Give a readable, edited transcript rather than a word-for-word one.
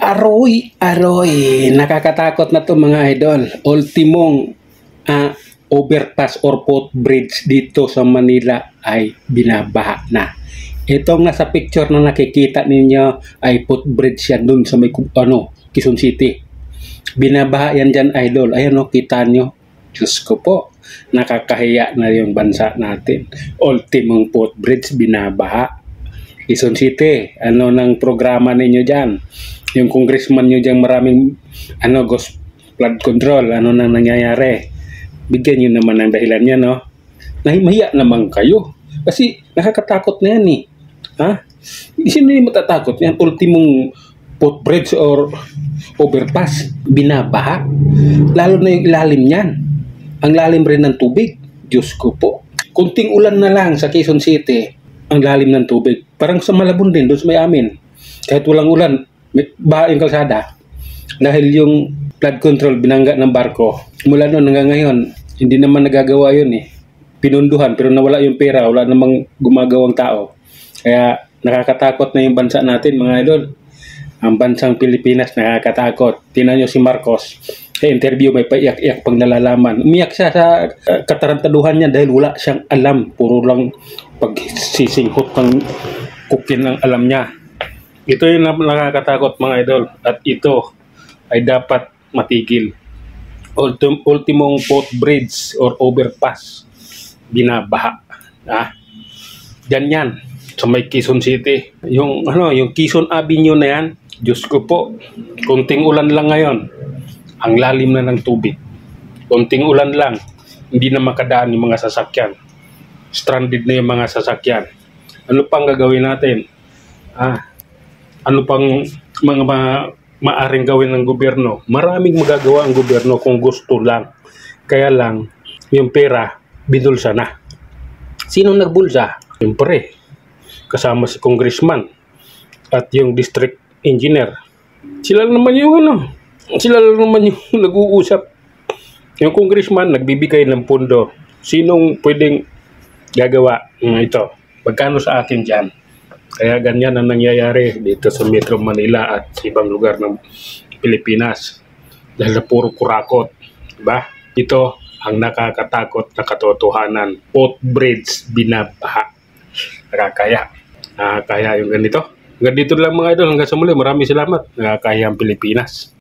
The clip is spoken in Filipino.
Aroy, nakakatakot na to mga idol. Ultimong overpass or footbridge dito sa Manila ay binabaha na. Itong nasa picture na nakikita ninyo ay footbridge yan dun sa may Quezon City. Binabaha yan dyan idol. Ayan o, kita nyo. Diyos ko po, nakakahiya na yung bansa natin. Ultimong footbridge binabaha. Quezon City, ano nang programa ninyo dyan? Yung congressman nyo dyan maraming ghost flood control, ano nang nangyayari? Bigyan nyo naman ng dahilan yan, no? Nahimahiya naman kayo. Kasi nakakatakot na yan, eh. Ha? Sino yung matatakot yan? Ultimong footbridge or overpass, binabaha. Lalo na yung ilalim niyan. Ang lalim rin ng tubig. Diyos ko po. Kunting ulan na lang sa Quezon City, ang lalim ng tubig. Parang sa Malabon din, doon sa may amin. Kahit walang ulan, may baha yung kalsada. Dahil yung flood control binangga ng barko. Mula noon hanggang ngayon, hindi naman nagagawa yun eh. Pinunduhan, pero nawala yung pera. Wala namang gumagawang tao. Kaya nakakatakot na yung bansa natin, mga idol. Ang bansang Pilipinas nakakatakot. Tingnan nyo si Marcos. Sa interview may paiyak-iyak pag nalalaman. Umiyak siya sa katarantaduhan niya dahil wala siyang alam. Puro lang pagsisinghot ng kukin ang alam niya. Ito yung nakakatakot mga idol. At ito ay dapat matigil. Ultimong footbridge or overpass binabaha. Ganyan sa may Quezon City. Yung Quezon Avenue na yan, Diyos ko po, kunting ulan lang ngayon, ang lalim na ng tubig. Kunting ulan lang, hindi na makadaan yung mga sasakyan. Stranded na yung mga sasakyan. Ano pang gagawin natin? Ano pang mga maaring gawin ng gobyerno? Maraming magagawa ang gobyerno kung gusto lang. Kaya lang, yung pera, binulsa na. Sino nagbulsa? Siyempre, kasama si congressman at yung district engineer. Sila naman yung nag-uusap. Yung congressman nagbibigay ng pondo. Sinong pwedeng gagawa ito? Magkano sa akin dyan? Kaya ganyan ang nangyayari dito sa Metro Manila at sa ibang lugar ng Pilipinas. Dahil na puro kurakot. Diba? Ito ang nakakatakot na katotohanan. Footbridge binabaha. Nakakaya yung ganito. Hanggang dito lang mga idol. Hanggang sa muli. Maraming salamat. Nakakaya ang Pilipinas.